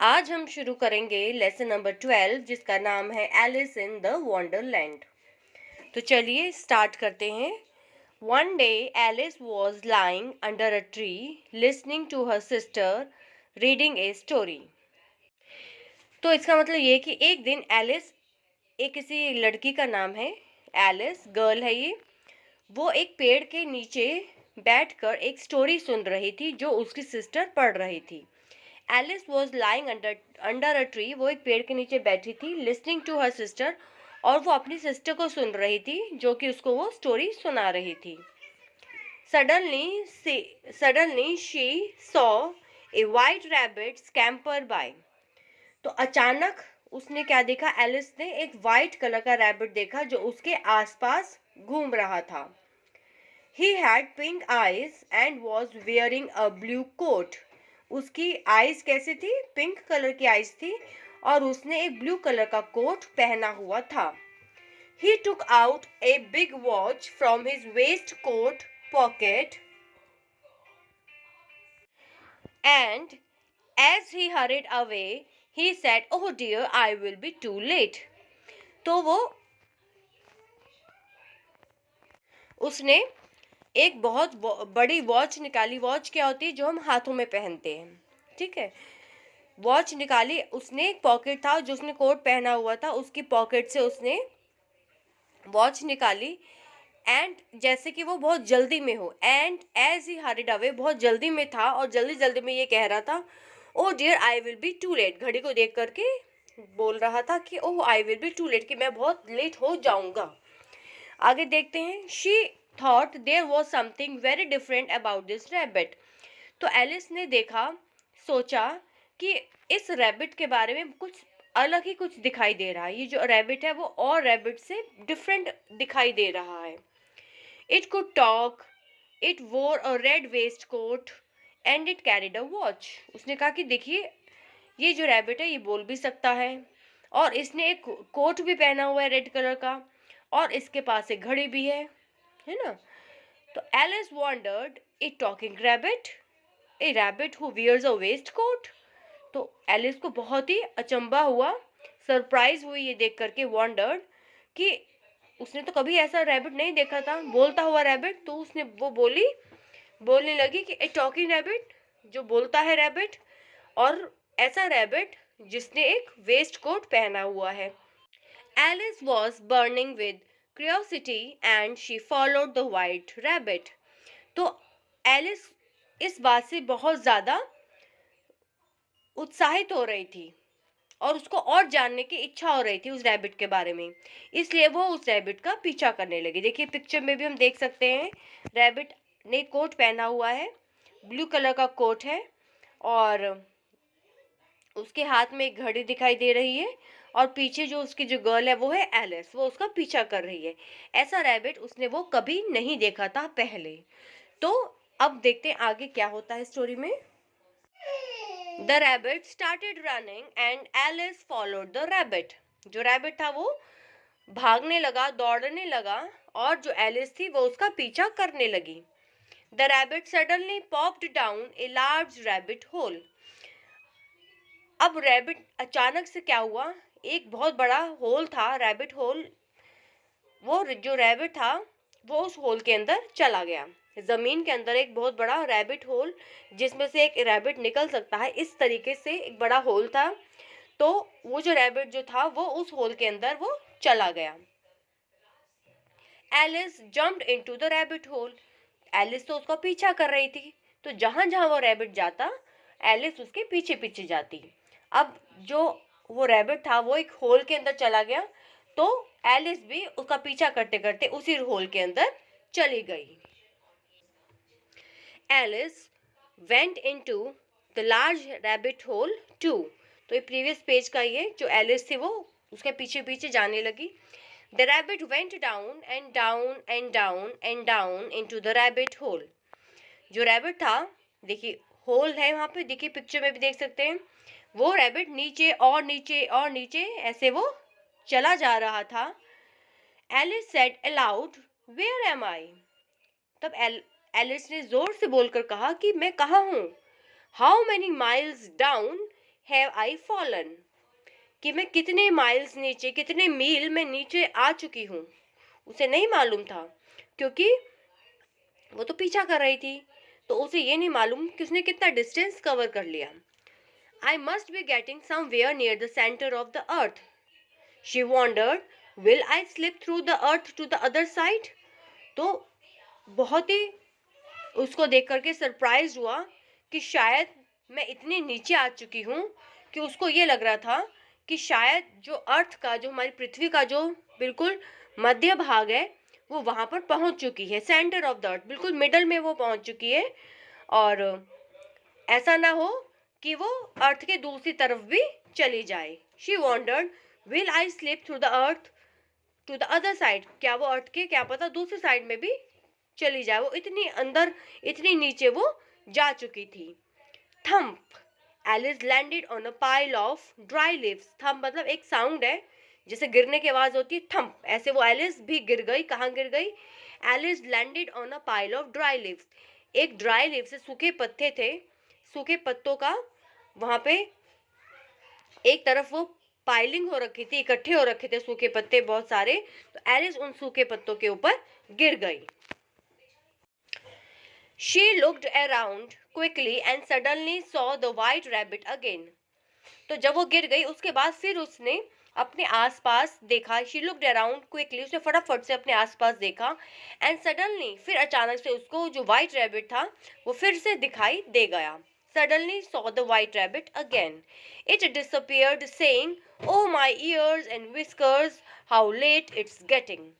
आज हम शुरू करेंगे लेसन नंबर 12 जिसका नाम है एलिस इन द वंडरलैंड। तो चलिए स्टार्ट करते हैं। One day Alice was lying under a tree listening to her sister reading a story. तो इसका मतलब ये कि एक दिन एलिस, एक किसी लड़की का नाम है एलिस, गर्ल है ये, वो एक पेड़ के नीचे बैठकर एक स्टोरी सुन रही थी जो उसकी सिस्टर पढ़ रही थी। Alice was lying under a tree, वो एक पेड़ के नीचे बैठी थी, लिसनिंग टू हर सिस्टर, और वो अपनी सिस्टर को सुन रही थी जो कि उसको वो स्टोरी सुना रही थी। Suddenly she saw a white rabbit scamper by. तो अचानक उसने क्या देखा, एलिस ने एक वाइट कलर का रैबिट देखा जो उसके आसपास घूम रहा था। He had pink eyes and was wearing a blue coat. उसकी आईज कैसी थी? पिंक कलर की आईज थी और उसने एक ब्लू कलर का कोट पहना हुआ था। He took out a big watch from his waistcoat pocket and as he hurried away, he said, "Oh dear, I will be too late." तो वो उसने एक बहुत बड़ी वॉच निकाली। वॉच क्या होती है? जो हम हाथों में पहनते हैं, ठीक है। वॉच निकाली उसने, एक पॉकेट था जो उसने कोट पहना हुआ था, उसकी पॉकेट से उसने वॉच निकाली। एंड जैसे कि वो बहुत जल्दी में हो, and as he hurried away, बहुत जल्दी में था और जल्दी जल्दी में ये कह रहा था, oh dear I will be too late. घड़ी को देख करके बोल रहा था कि oh I will be too late, कि मैं बहुत लेट हो जाऊंगा। आगे देखते हैं। She thought there was something very different about this rabbit. तो एलिस ने देखा, सोचा कि इस रैबिट के बारे में कुछ अलग ही कुछ दिखाई दे रहा है। ये जो रैबिट है वो और रैबिट से डिफरेंट दिखाई दे रहा है। It could talk, it wore a red waistcoat and it carried a watch. उसने कहा कि देखिए ये जो रैबिट है ये बोल भी सकता है और इसने एक कोट भी पहना हुआ है रेड कलर का और इसके पास एक घड़ी भी है ना। तो Alice wondered, a talking rabbit, a rabbit who wears a waistcoat. तो एलिस को बहुत ही अचंबा हुआ, सरप्राइज हुई ये देख करके, वंडर्ड, कि उसने तो कभी ऐसा रैबिट नहीं देखा था, बोलता हुआ रैबिट। तो उसने वो बोलने लगी कि ए टॉकिंग रैबिट, जो बोलता है रैबिट, और ऐसा रैबिट जिसने एक वेस्ट कोट पहना हुआ है। Alice was burning with curiosity and she followed the white rabbit. तो एलिस इस बात से बहुत ज़्यादा उत्साहित हो रही थी और उसको और जानने की इच्छा हो रही थी उस रैबिट के बारे में, इसलिए वो उस रैबिट का पीछा करने लगी। देखिए पिक्चर में भी हम देख सकते हैं, रैबिट ने कोट पहना हुआ है, ब्लू कलर का कोट है और उसके हाथ में एक घड़ी दिखाई दे रही है और पीछे जो उसकी जो गर्ल है वो है एलिस, वो उसका पीछा कर रही है। ऐसा रैबिट उसने वो कभी नहीं देखा था पहले। तो अब देखते हैं आगे क्या होता है स्टोरी में। The rabbit started running and Alice followed the rabbit. जो रैबिट था वो भागने लगा, दौड़ने लगा और जो एलिस थी वो उसका पीछा करने लगी। The rabbit suddenly popped down a large rabbit hole. अब रैबिट अचानक से क्या हुआ, एक बहुत बड़ा होल था, रैबिट होल। वो जो रैबिट था वो उस होल के अंदर चला गया। जमीन के अंदर एक बहुत बड़ा रैबिट होल जिसमें से एक रैबिट निकल सकता है, इस तरीके से एक बड़ा होल था। तो वो जो रैबिट जो था वो उस होल के अंदर वो चला गया। Alice jumped into the rabbit hole. Alice तो उसका पीछा कर रही थी, तो जहां जहां वो रैबिट जाता एलिस उसके पीछे पीछे जाती। अब जो वो रैबिट था वो एक होल के अंदर चला गया, तो एलिस भी उसका पीछा करते करते उसी होल के अंदर चली गई। Alice went into the large rabbit hole too. तो ये प्रीवियस पेज का ये जो एलिस थी वो उसके पीछे पीछे जाने लगी। The rabbit went down and down and down and down into the rabbit hole. जो रैबिट था, देखिए होल है वहां पे, देखिए पिक्चर में भी देख सकते हैं, वो रैबिट नीचे और नीचे और नीचे ऐसे वो चला जा रहा था। Alice said aloud, where am I. तब एलिस ने जोर से बोलकर कहा कि मैं कहाँ हूँ। How many miles down have I fallen, कि मैं कितने माइल्स नीचे, कितने मील मैं नीचे आ चुकी हूँ, उसे नहीं मालूम था, क्योंकि वो तो पीछा कर रही थी, तो उसे ये नहीं मालूम कि उसने कितना डिस्टेंस कवर कर लिया। I must be getting somewhere near the centre of the earth, she wondered, will I slip through the earth to the other side. तो बहुत ही उसको देख करके सरप्राइज हुआ कि शायद मैं इतनी नीचे आ चुकी हूँ कि उसको ये लग रहा था कि शायद जो अर्थ का, जो हमारी पृथ्वी का जो बिल्कुल मध्य भाग है, वो वहाँ पर पहुँच चुकी है, सेंटर ऑफ द अर्थ, बिल्कुल मिडल में वो पहुँच चुकी है, और ऐसा ना हो कि वो अर्थ के दूसरी तरफ भी चली जाए। She wondered, will I slip through the earth to the other side, क्या वो अर्थ के, क्या पता दूसरी साइड में भी चली जाए, वो इतनी अंदर, इतनी नीचे वो जा चुकी थी। Thump, Alice landed on a pile of dry leaves. Thump मतलब एक साउंड है, जैसे गिरने की आवाज होती है, थम्प, ऐसे वो एलिस भी गिर गई। कहाँ गिर गई? Alice landed on a pile of dry leaves, एक ड्राई लीव से, सूखे पत्ते थे, सूखे पत्तों का वहां पे एक तरफ वो पाइलिंग हो रखी थी, इकट्ठे हो रखे थे सूखे पत्ते बहुत सारे, तो एलिस उन सूखे पत्तों के ऊपर गिर गई। She looked around quickly and suddenly saw the white rabbit again. तो जब वो गिर गई उसके बाद फिर उसने अपने आसपास देखा। She looked around quickly, उसने फटाफट से अपने आसपास देखा, and suddenly, फिर अचानक से उसको जो white rabbit था वो फिर से दिखाई दे गया। Suddenly saw the white rabbit again. It disappeared, saying, "Oh my ears and whiskers, how late it's getting."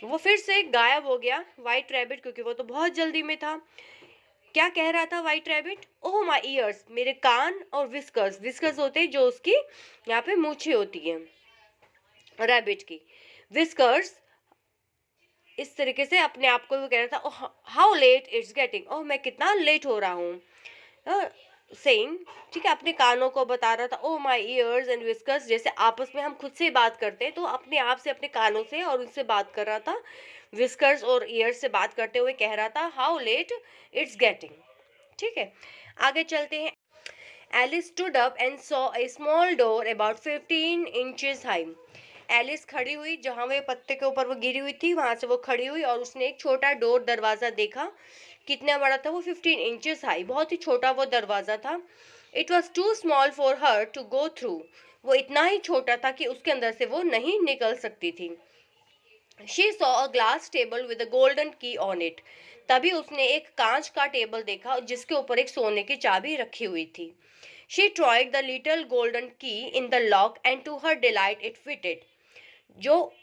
वो फिर से गायब हो गया व्हाइट रैबिट, क्योंकि वो तो बहुत जल्दी में था। क्या कह रहा था white rabbit? Oh my years, मेरे कान, और विस्कर्स, विस्कर्स होते हैं जो उसकी यहाँ पे मूछें होती हैं रैबिट की, विस्कर्स, इस तरीके से अपने आप को वो कह रहा था, oh how late it's getting, oh मैं कितना लेट हो रहा हूँ, सेइंग, ठीक है, अपने कानों को बता रहा था। Oh my years and whiskers, जैसे आपस में हम खुद से बात करते हैं, तो अपने आप से, अपने कानों से और उनसे बात कर रहा था। विस्कर्स और ईयर्स से बात करते हुए कह रहा था, हाउ लेट इट्स गेटिंग। ठीक है, आगे चलते हैं। Alice stood up and saw a small door about 15 inches high. Alice खड़ी हुई, जहाँ वे पत्ते के ऊपर वो गिरी हुई थी वहां से वो खड़ी हुई, और उसने एक छोटा डोर, दरवाजा देखा। कितना बड़ा था वो? 15 इंचेस हाई, बहुत ही छोटा वो दरवाजा था। It was too small for her to go through, वो इतना ही छोटा था कि उसके अंदर से वो नहीं निकल सकती थी। She saw a glass table with a golden की ऑन इट, तभी उसने एक कांच का टेबल देखा जिसके ऊपर एक सोने की चाबी रखी हुई थी। She tried the little golden key in the lock and to her delight it fitted. जो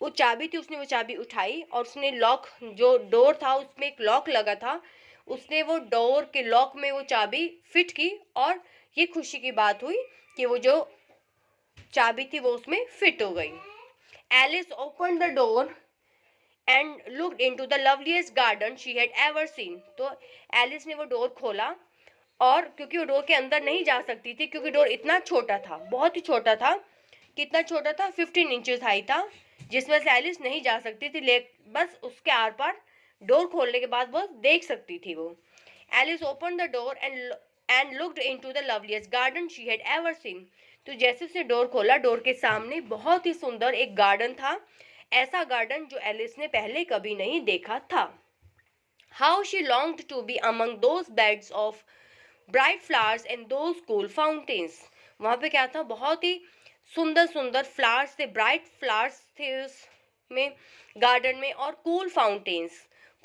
वो चाबी थी, उसने वो चाबी उठाई और उसने लॉक, जो डोर था उसमें एक लॉक लगा था, उसने वो डोर के लॉक में वो चाबी फिट की, और ये खुशी की बात हुई कि वो जो चाबी थी वो उसमें फिट हो गई। Alice open the door and looked into the loveliest garden she had ever seen. तो एलिस ने वो डोर खोला, और क्योंकि वो डोर के अंदर नहीं जा सकती थी, क्योंकि डोर इतना छोटा था, बहुत ही छोटा था। कितना छोटा था? 15 इंचेस हाई था, जिसमें से एलिस नहीं जा सकती थी, ले बस उसके आर पार डोर खोलने के बाद वो देख सकती थी वो। Alice open the door and looked into the loveliest garden she had ever seen. तो जैसे उसने डोर खोला, डोर के सामने बहुत ही सुंदर एक गार्डन था, ऐसा गार्डन जो एलिस ने पहले कभी नहीं देखा था। How she longed to be among those beds of bright flowers and those cool fountains. वहाँ पे क्या था? बहुत ही सुंदर सुंदर फ्लावर्स थे, ब्राइट फ्लावर्स थे उसमें, गार्डन में, और कूल फाउंटेन्स,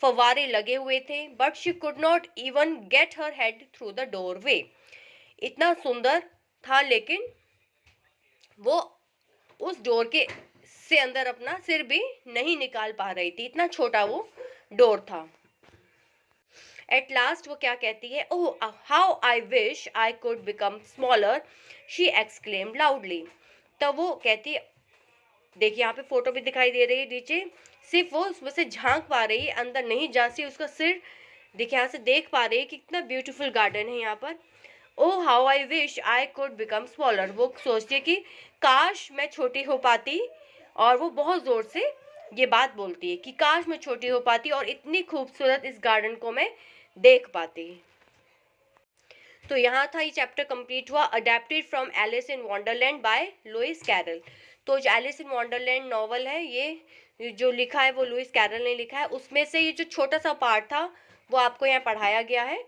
फव्वारे लगे हुए थे। But she could not even get her head through the doorway. इतना सुंदर था, लेकिन वो उस डोर के से अंदर अपना सिर भी नहीं निकाल पा रही थी, इतना छोटा वो डोर था। एट लास्ट वो क्या कहती है? Oh how I wish I could become smaller, she exclaim loudly. तब वो कहती है, देखिए यहाँ पे फोटो भी दिखाई दे रही है नीचे, सिर्फ वो उसमें से झांक पा रही है, अंदर नहीं जा सी, उसका सिर देखिए यहाँ से देख पा रही है कि कितना ब्यूटीफुल गार्डन है यहाँ पर। Oh how I wish I could become smaller, वो सोचती है कि काश मैं छोटी हो पाती, और वो बहुत ज़ोर से ये बात बोलती है कि काश मैं छोटी हो पाती और इतनी खूबसूरत इस गार्डन को मैं देख पाती। तो यहाँ था ये चैप्टर कंप्लीट हुआ। Adapted from Alice in Wonderland by Lewis Carroll. तो जो एलिस इन वंडरलैंड नॉवल है, ये जो लिखा है वो लुइस कैरल ने लिखा है। उसमें से ये जो छोटा सा पार्ट था वो आपको यहाँ पढ़ाया गया है,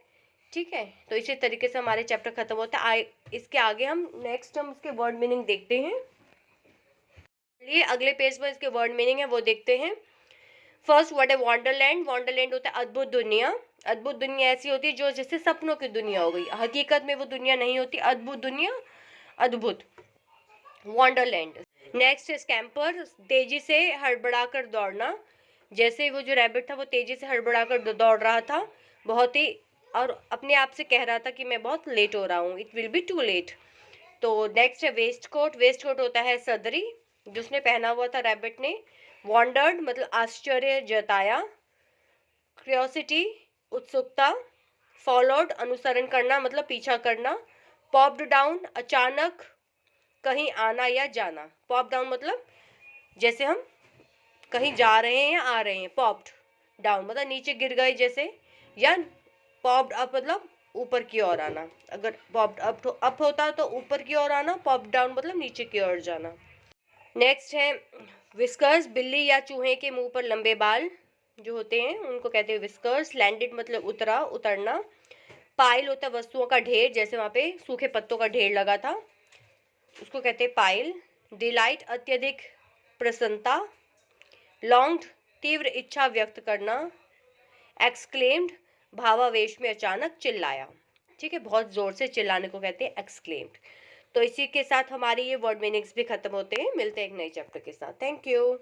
ठीक है। तो इसी तरीके से हमारे चैप्टर खत्म होता है। इसके आगे हम इसके वर्ड मीनिंग देखते हैं। चलिए अगले पेज पर इसके वर्ड मीनिंग है वो देखते हैं। फर्स्ट, व्हाट है वंडरलैंड? वंडरलैंड होता है अद्भुत दुनिया। अद्भुत दुनिया ऐसी होती है जो जैसे सपनों की दुनिया हो गई, हकीकत में वो दुनिया नहीं होती। अद्भुत दुनिया, अद्भुत, वंडरलैंड। नेक्स्ट है स्कैम्पर, तेजी से हड़बड़ाकर दौड़ना। जैसे वो जो रैबिट था वो तेजी से हड़बड़ाकर दौड़ रहा था, बहुत ही, और अपने आप से कह रहा था कि मैं बहुत लेट हो रहा हूँ, it will be too late. तो नेक्स्ट है वेस्ट कोट। वेस्ट कोट होता है सदरी जिसने पहना हुआ था रैबिट ने। वॉन्डर्ड मतलब आश्चर्य जताया। क्यूरियोसिटी उत्सुकता। फॉलोड अनुसरण करना मतलब पीछा करना। पॉप्ड डाउन अचानक कहीं आना या जाना। पॉप डाउन मतलब जैसे हम कहीं जा रहे हैं या आ रहे हैं। पॉप्ड डाउन मतलब नीचे गिर गए जैसे, या पॉप्ड अप मतलब ऊपर की ओर आना। अगर पॉप्ड अप होता तो ऊपर की ओर आना, पॉप डाउन मतलब नीचे की ओर जाना। नेक्स्ट है विस्कर्स, बिल्ली या चूहे के मुंह पर लंबे बाल जो होते हैं उनको कहते हैं विस्कर्स। लैंडेड मतलब उतरा, उतरना। पाइल होता है वस्तुओं का ढेर, जैसे वहाँ पे सूखे पत्तों का ढेर लगा था उसको कहते हैं पाइल। डिलाइट अत्यधिक प्रसन्नता। लॉन्ग्ड तीव्र इच्छा व्यक्त करना। एक्सक्लेम्ड भावावेश में अचानक चिल्लाया, ठीक है, बहुत जोर से चिल्लाने को कहते हैं एक्सक्लेम्ड। तो इसी के साथ हमारी ये वर्ड मीनिंग्स भी खत्म होते हैं। मिलते हैं एक नए चैप्टर के साथ। Thank you.